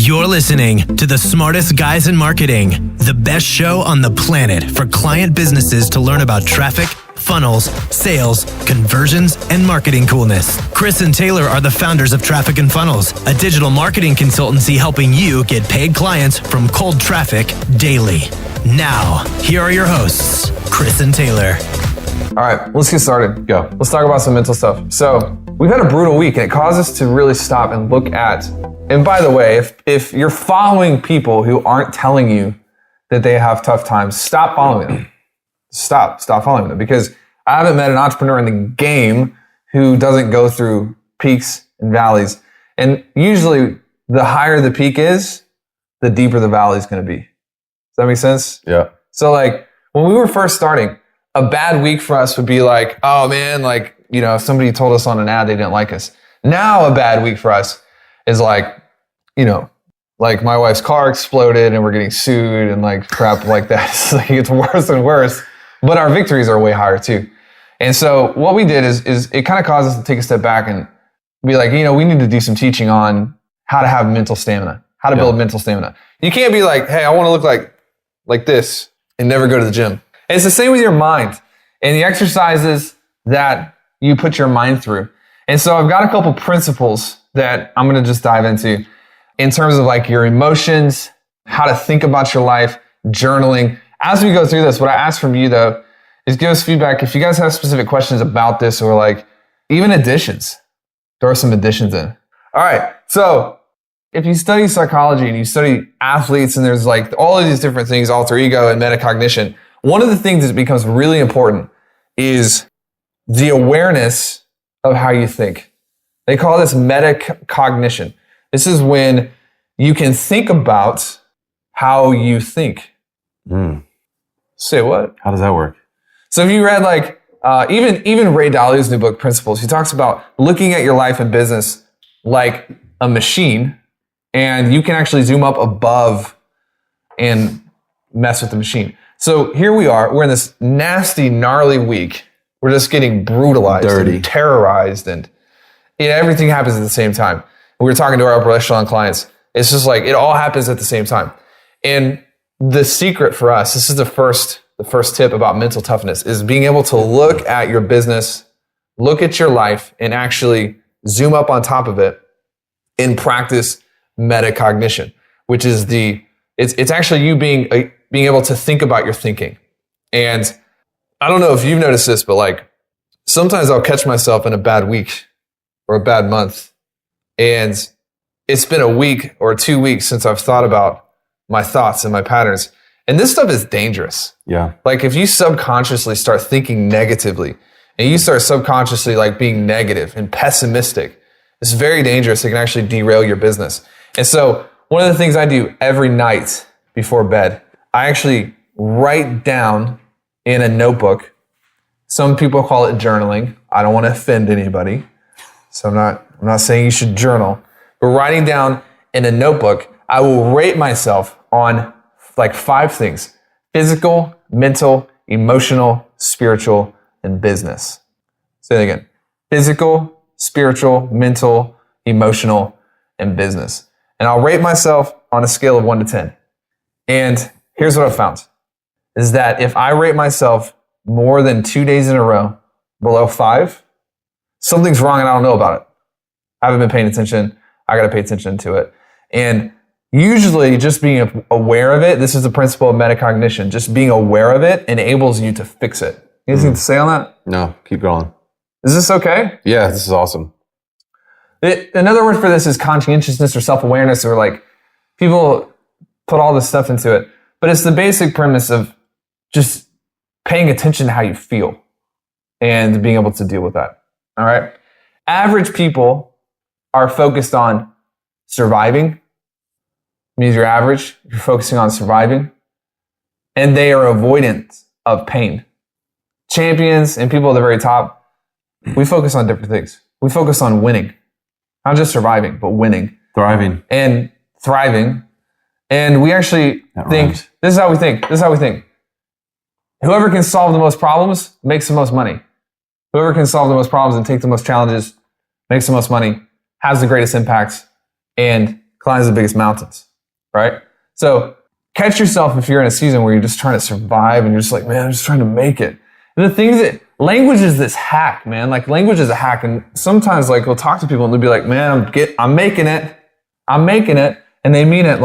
You're listening to the smartest guys in marketing, the best show on the planet for client businesses to learn about traffic, funnels, sales, conversions, and marketing coolness. Chris and Taylor are the founders of Traffic and Funnels, a digital marketing consultancy helping you get paid clients from cold traffic daily. Now, here are your hosts, Chris and Taylor. All right, let's get started. Go. Let's talk about some mental stuff. So we've had a brutal week, and it caused us to really stop and look at, and by the way, if you're following people who aren't telling you that they have tough times, stop following them. Stop following them, because I haven't met an entrepreneur in the game who doesn't go through peaks and valleys. And usually the higher the peak is, the deeper the valley is going to be. Does that make sense? Yeah. So like when we were first starting, a bad week for us would be like, oh man, like, you know, if somebody told us on an ad they didn't like us. Now a bad week for us is like, you know, like my wife's car exploded and we're getting sued and like crap like that. It's like it gets worse and worse, but our victories are way higher too. And so what we did is it kind of caused us to take a step back and be like, you know, we need to do some teaching on how to have mental stamina, how to build mental stamina. You can't be like, hey, I want to look like this and never go to the gym. And it's the same with your mind and the exercises that you put your mind through. And so I've got a couple principles that I'm going to just dive into in terms of like your emotions, how to think about your life, journaling. As we go through this, what I ask from you though, is give us feedback. If you guys have specific questions about this or like even additions, throw some additions in. All right. So if you study psychology and you study athletes and there's like all of these different things, alter ego and metacognition, one of the things that becomes really important is the awareness of how you think. They call this metacognition. This is when you can think about how you think. Say what? How does that work? So if you read like, even Ray Dalio's new book, Principles, he talks about looking at your life and business like a machine, and you can actually zoom up above and mess with the machine. So here we are, we're in this nasty, gnarly week. We're just getting brutalized, dirty, and terrorized, and everything happens at the same time. We were talking to our upper echelon clients. It's just like, it all happens at the same time. And the secret for us, this is the first tip about mental toughness, is being able to look at your business, look at your life, and actually zoom up on top of it and practice metacognition, which is it's actually you being able to think about your thinking. And I don't know if you've noticed this, but like sometimes I'll catch myself in a bad week or a bad month, and it's been a week or 2 weeks since I've thought about my thoughts and my patterns. And this stuff is dangerous. Yeah. Like if you subconsciously start thinking negatively and you start subconsciously like being negative and pessimistic, it's very dangerous. It can actually derail your business. And so one of the things I do every night before bed, I actually write down in a notebook. Some people call it journaling. I don't want to offend anybody. So I'm not saying you should journal, but writing down in a notebook, I will rate myself on like 5 things: physical, mental, emotional, spiritual, and business. Say it again. Physical, spiritual, mental, emotional, and business. And I'll rate myself on a scale of 1 to 10. And here's what I've found, is that if I rate myself more than 2 days in a row below 5, something's wrong and I don't know about it. I haven't been paying attention. I got to pay attention to it. And usually just being aware of it, this is the principle of metacognition, just being aware of it enables you to fix it. Anything to say on that? No, keep going. Is this okay? Yeah, this is awesome. Another word for this is conscientiousness or self-awareness, or like people put all this stuff into it. But it's the basic premise of just paying attention to how you feel and being able to deal with that. All right? Average people are focused on surviving. Means you're average. You're focusing on surviving. And they are avoidant of pain. Champions and people at the very top, we focus on different things. We focus on winning. Not just surviving, but winning. Thriving. And thriving. And we actually think, this is how we think. Whoever can solve the most problems makes the most money. Whoever can solve the most problems and take the most challenges makes the most money, has the greatest impacts, and climbs the biggest mountains, right? So catch yourself if you're in a season where you're just trying to survive and you're just like, man, I'm just trying to make it. And the thing is that language is this hack, man. Like language is a hack. And sometimes like we'll talk to people and they'll be like, man, I'm making it. I'm making it. And they mean it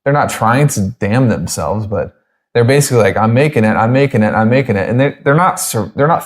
they're not trying to damn themselves, but they're basically like, I'm making it. And they're not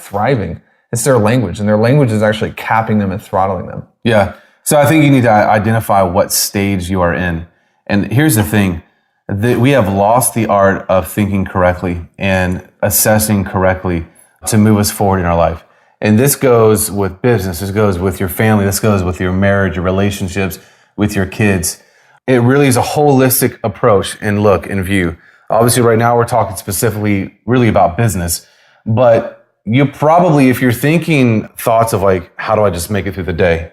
thriving. It's their language, and their language is actually capping them and throttling them. Yeah. So I think you need to identify what stage you are in. And here's the thing. We have lost the art of thinking correctly and assessing correctly to move us forward in our life. And this goes with business. This goes with your family. This goes with your marriage, your relationships, with your kids. It really is a holistic approach and look and view. Obviously, right now we're talking specifically really about business, but you probably, if you're thinking thoughts of like, how do I just make it through the day?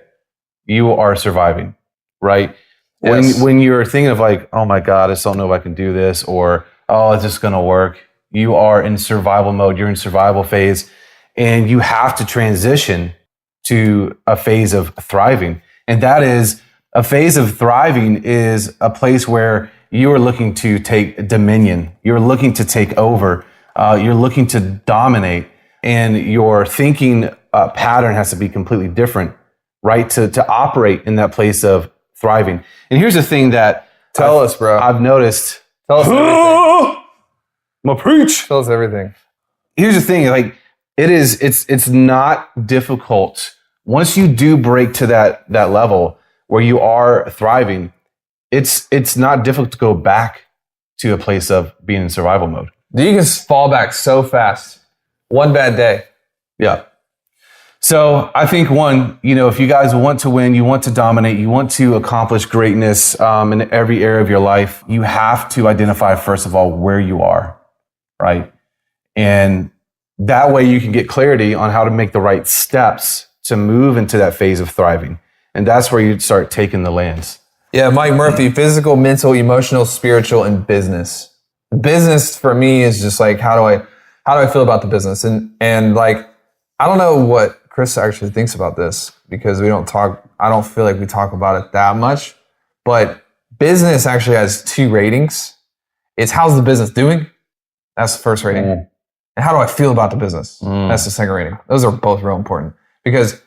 You are surviving, right? Yes. When you're thinking of like, oh my God, I just don't know if I can do this, or, oh, it's just going to work. You are in survival mode. You're in survival phase, and you have to transition to a phase of thriving. And that is a phase of thriving is a place where you are looking to take dominion. You're looking to take over. You're looking to dominate. And your thinking pattern has to be completely different, right? To operate in that place of thriving. And here's the thing that Tell us, bro. I've noticed. Tell us everything. My preach. Tell us everything. Here's the thing, like it's not difficult. Once you do break to that level where you are thriving, it's not difficult to go back to a place of being in survival mode. You can fall back so fast. One bad day. Yeah. So I think one, if you guys want to win, you want to dominate, you want to accomplish greatness in every area of your life, you have to identify, first of all, where you are, right? And that way you can get clarity on how to make the right steps to move into that phase of thriving. And that's where you start taking the lands. Yeah, Mike Murphy, physical, mental, emotional, spiritual, and business. Business for me is just like, how do I feel about the business? And like, I don't know what Chris actually thinks about this because I don't feel like we talk about it that much, but business actually has 2 ratings. It's how's the business doing? That's the first rating. And how do I feel about the business? That's the second rating. Those are both real important because.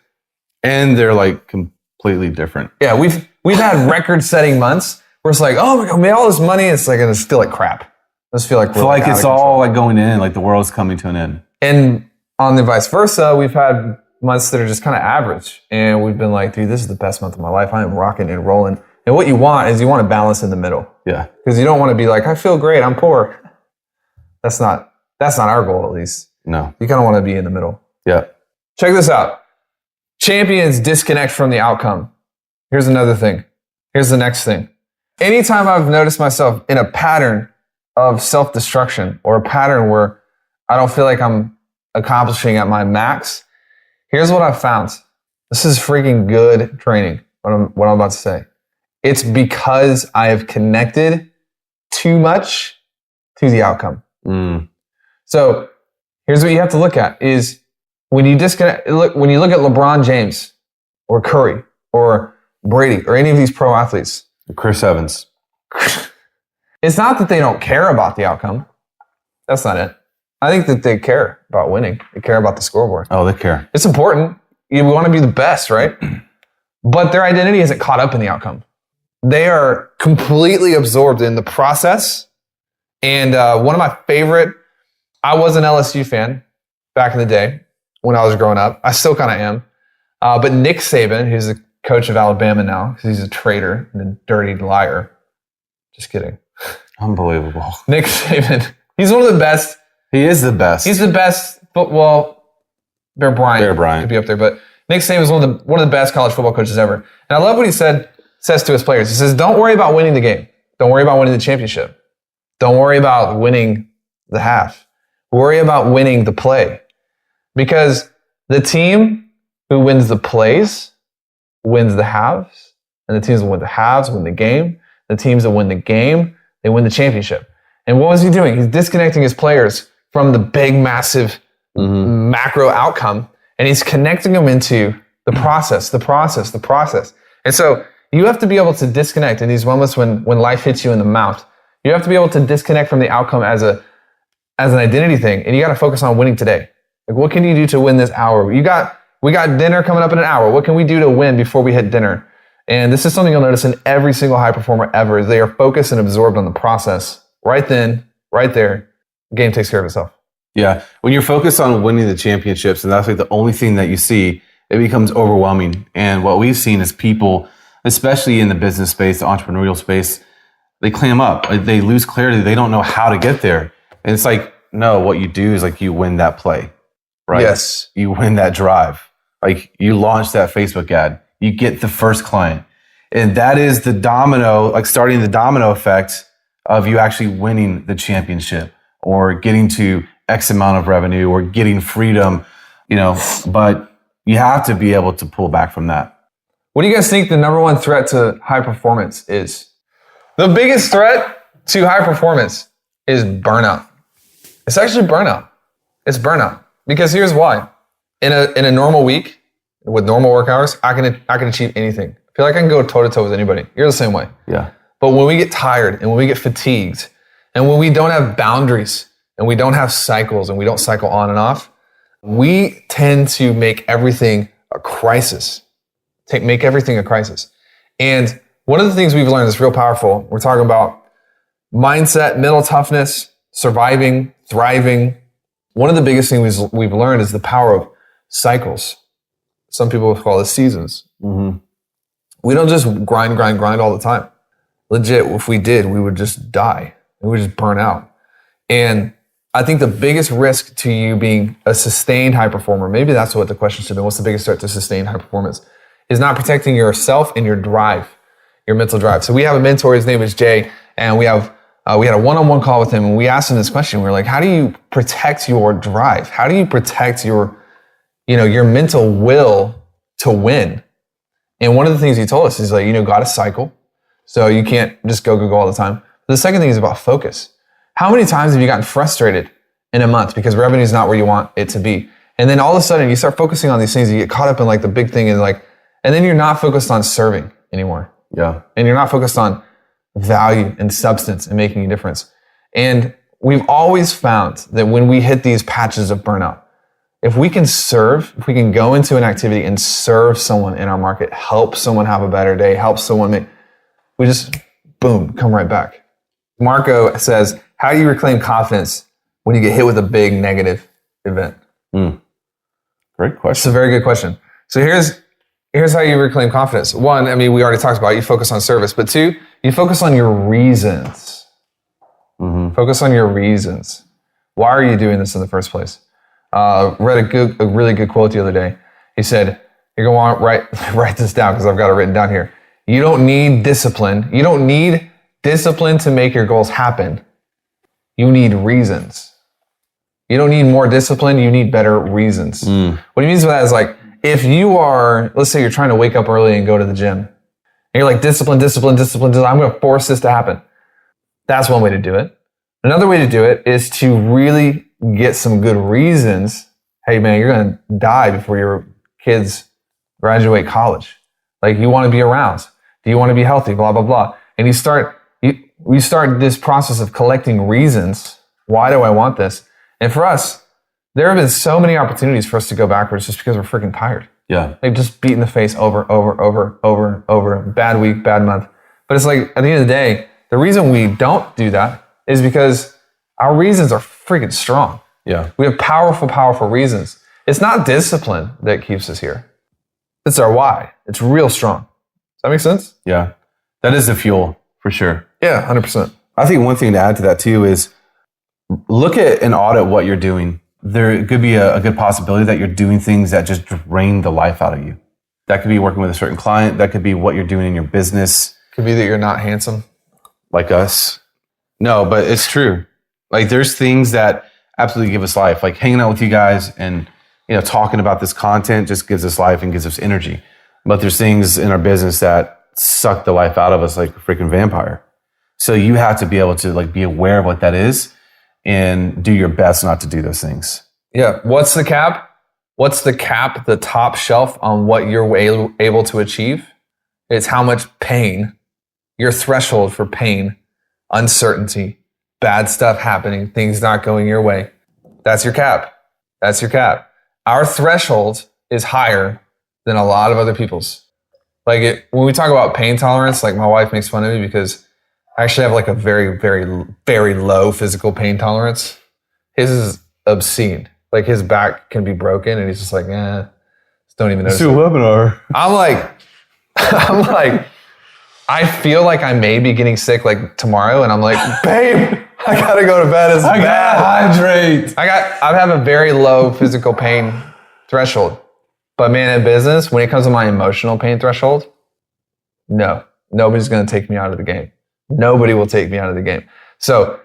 And they're like completely different. Yeah, we've had record-setting months where it's like, oh my God, we made all this money. It's like, I just feel like crap. I just feel like we're like it's all like going in, like the world's coming to an end. And on the vice versa, we've had months that are just kind of average. And we've been like, dude, this is the best month of my life. I am rocking and rolling. And what you want is you want to balance in the middle. Yeah. Because you don't want to be like, I feel great, I'm poor. That's not our goal, at least. No. You kind of want to be in the middle. Yeah. Check this out. Champions disconnect from the outcome. Here's another thing. Here's the next thing. Anytime I've noticed myself in a pattern of self-destruction or a pattern where I don't feel like I'm accomplishing at my max, here's what I've found. This is freaking good training, what I'm about to say. It's because I have connected too much to the outcome. So here's what you have to look at is when you look at LeBron James or Curry or Brady or any of these pro athletes. Chris Evans. It's not that they don't care about the outcome. That's not it. I think that they care about winning. They care about the scoreboard. Oh, they care. It's important. You want to be the best, right? But their identity isn't caught up in the outcome. They are completely absorbed in the process. And one of my favorite, I was an LSU fan back in the day when I was growing up. I still kind of am. But Nick Saban, who's the coach of Alabama now, because he's a traitor and a dirty liar. Just kidding. Unbelievable. Nick Saban. He's one of the best. He is the best. He's the best football. Bear Bryant could be up there, but Nick Saban is one of the best college football coaches ever. And I love what he says to his players. He says, "Don't worry about winning the game. Don't worry about winning the championship. Don't worry about winning the half. Worry about winning the play, because the team who wins the plays wins the halves, and the teams that win the halves win the game. The teams that win the game, they win the championship." And what was he doing? He's disconnecting his players from the big, massive macro outcome, and he's connecting them into the process. And so you have to be able to disconnect in these moments when life hits you in the mouth. You have to be able to disconnect from the outcome as an identity thing, and you got to focus on winning today. Like, what can you do to win this hour? We got dinner coming up in an hour. What can we do to win before we hit dinner? And this is something you'll notice in every single high performer ever. They are focused and absorbed on the process. Right then, right there, the game takes care of itself. Yeah. When you're focused on winning the championships and that's like the only thing that you see, it becomes overwhelming. And what we've seen is people, especially in the business space, the entrepreneurial space, they clam up. Like, they lose clarity. They don't know how to get there. And it's like, no, what you do is like you win that play, right? Yes. You win that drive. Like, you launch that Facebook ad. You get the first client. And that is the domino, like starting the domino effect of you actually winning the championship or getting to X amount of revenue or getting freedom, but you have to be able to pull back from that. What do you guys think the number one threat to high performance is? The biggest threat to high performance is burnout. It's actually burnout. It's burnout. Because here's why. In a normal week, with normal work hours, I can achieve anything. I feel like I can go toe to toe with anybody. You're the same way. Yeah. But when we get tired and when we get fatigued and when we don't have boundaries and we don't have cycles and we don't cycle on and off, we tend to make everything a crisis. Make everything a crisis. And one of the things we've learned that's real powerful, we're talking about mindset, mental toughness, surviving, thriving. One of the biggest things we've learned is the power of cycles. Some people call it seasons. Mm-hmm. We don't just grind all the time. Legit, if we did, we would just die. We would just burn out. And I think the biggest risk to you being a sustained high performer, maybe that's what the question should be. What's the biggest threat to sustained high performance? Is not protecting yourself and your drive, your mental drive. So we have a mentor, his name is Jay, and we had a one-on-one call with him, and we asked him this question. We were like, how do you protect your drive? How do you protect your mental will to win? And one of the things he told us is like, got to cycle. So you can't just go all the time. The second thing is about focus. How many times have you gotten frustrated in a month because revenue is not where you want it to be? And then all of a sudden you start focusing on these things, you get caught up in like the big thing and then you're not focused on serving anymore. Yeah. And you're not focused on value and substance and making a difference. And we've always found that when we hit these patches of burnout, if we can go into an activity and serve someone in our market, help someone have a better day, help someone we just, boom, come right back. Marco says, how do you reclaim confidence when you get hit with a big negative event? Great question. It's a very good question. So here's how you reclaim confidence. One, we already talked about it. You focus on service. But two, you focus on your reasons. Mm-hmm. Focus on your reasons. Why are you doing this in the first place? Read a really good quote the other day. He said, you're going to want to write this down because I've got it written down here. You don't need discipline. You don't need discipline to make your goals happen. You need reasons. You don't need more discipline. You need better reasons. What he means by that is like, if you are, let's say you're trying to wake up early and go to the gym, and you're like, discipline, I'm going to force this to happen. That's one way to do it. Another way to do it is to really get some good reasons. Hey man, you're going to die before your kids graduate college. Like, you want to be around. Do you want to be healthy? Blah, blah, blah. And you start this process of collecting reasons. Why do I want this? And for us, there have been so many opportunities for us to go backwards just because we're freaking tired. Yeah. Like, just beat in the face over. Bad week, bad month. But it's like, at the end of the day, the reason we don't do that is because our reasons are freaking strong. Yeah. We have powerful reasons. It's not discipline that keeps us here. It's our why. It's real strong. Does that make sense? Yeah. That is the fuel for sure. Yeah, 100%. I think one thing to add to that too is look at and audit what you're doing. There could be a good possibility that you're doing things that just drain the life out of you. That could be working with a certain client. That could be what you're doing in your business. Could be that you're not handsome. Like us. No, but it's true. Like, there's things that absolutely give us life. Like, hanging out with you guys and, talking about this content just gives us life and gives us energy. But there's things in our business that suck the life out of us like a freaking vampire. So you have to be able to be aware of what that is and do your best not to do those things. Yeah. What's the cap? The top shelf on what you're able to achieve? It's how much pain, your threshold for pain, uncertainty, bad stuff happening, things not going your way. That's your cap. That's your cap. Our threshold is higher than a lot of other people's. Like when we talk about pain tolerance, like my wife makes fun of me because I actually have like a very, very, very low physical pain tolerance. His is obscene. Like his back can be broken and he's just like, just don't even notice. Let's do a webinar. I'm like, I feel like I may be getting sick like tomorrow, and I'm like, babe, I gotta go to bed. I gotta hydrate. I have a very low physical pain threshold, but man, in business, when it comes to my emotional pain threshold, no, nobody's gonna take me out of the game. Nobody will take me out of the game. So,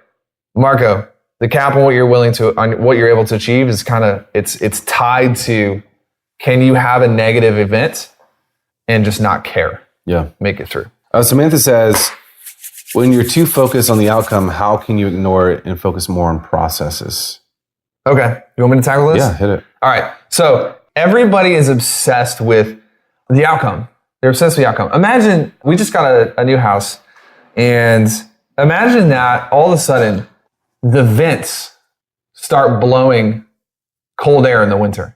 Marco, the cap on what you're what you're able to achieve is kind of it's tied to, can you have a negative event and just not care? Yeah, make it through. Samantha says, when you're too focused on the outcome, how can you ignore it and focus more on processes? Okay. You want me to tackle this? Yeah, hit it. All right. So everybody is obsessed with the outcome. They're obsessed with the outcome. Imagine we just got a new house, and imagine that all of a sudden the vents start blowing cold air in the winter.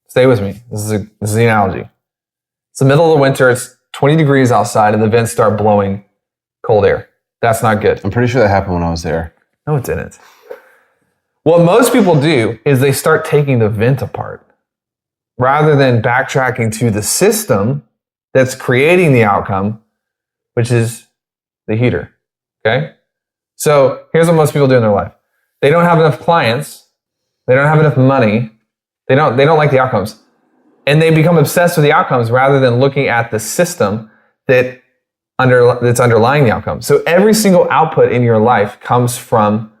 Stay with me. This is the analogy. It's the middle of the winter. It's 20 degrees outside and the vents start blowing cold air. That's not good. I'm pretty sure that happened when I was there. No, it didn't. What most people do is they start taking the vent apart rather than backtracking to the system that's creating the outcome, which is the heater. Okay? So here's what most people do in their life. They don't have enough clients. They don't have enough money. They don't like the outcomes. And they become obsessed with the outcomes rather than looking at the system that's underlying the outcome. So every single output in your life comes from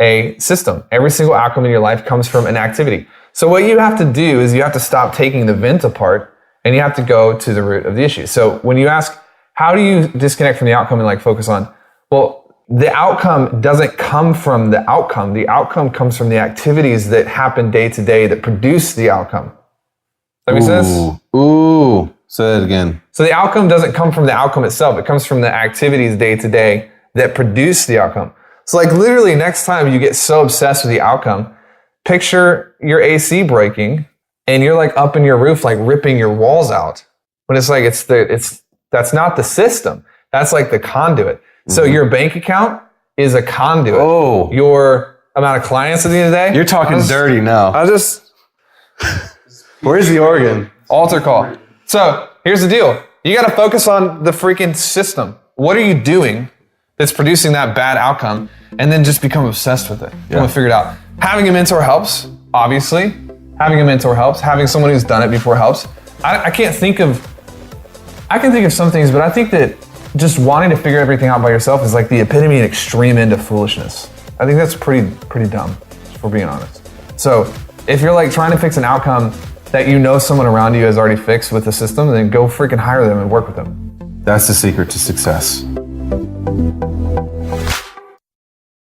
a system. Every single outcome in your life comes from an activity. So what you have to do is you have to stop taking the vent apart and you have to go to the root of the issue. So when you ask, how do you disconnect from the outcome and like focus on, well, the outcome doesn't come from the outcome. The outcome comes from the activities that happen day to day that produce the outcome. That makes sense? Ooh, say that again. So the outcome doesn't come from the outcome itself. It comes from the activities day to day that produce the outcome. So like literally next time you get so obsessed with the outcome, picture your AC breaking and you're like up in your roof, like ripping your walls out. When it's like, that's not the system. That's like the conduit. Mm-hmm. So your bank account is a conduit. Oh. Your amount of clients at the end of the day. You're talking dirty now. Where's the organ? Altar call. So here's the deal. You got to focus on the freaking system. What are you doing that's producing that bad outcome? And then just become obsessed with it. You want to figure it out. Having a mentor helps, obviously. Having a mentor helps. Having someone who's done it before helps. I can think of some things, but I think that just wanting to figure everything out by yourself is like the epitome and extreme end of foolishness. I think that's pretty dumb, if we're being honest. So if you're like trying to fix an outcome that you know someone around you has already fixed with the system, then go freaking hire them and work with them. That's the secret to success.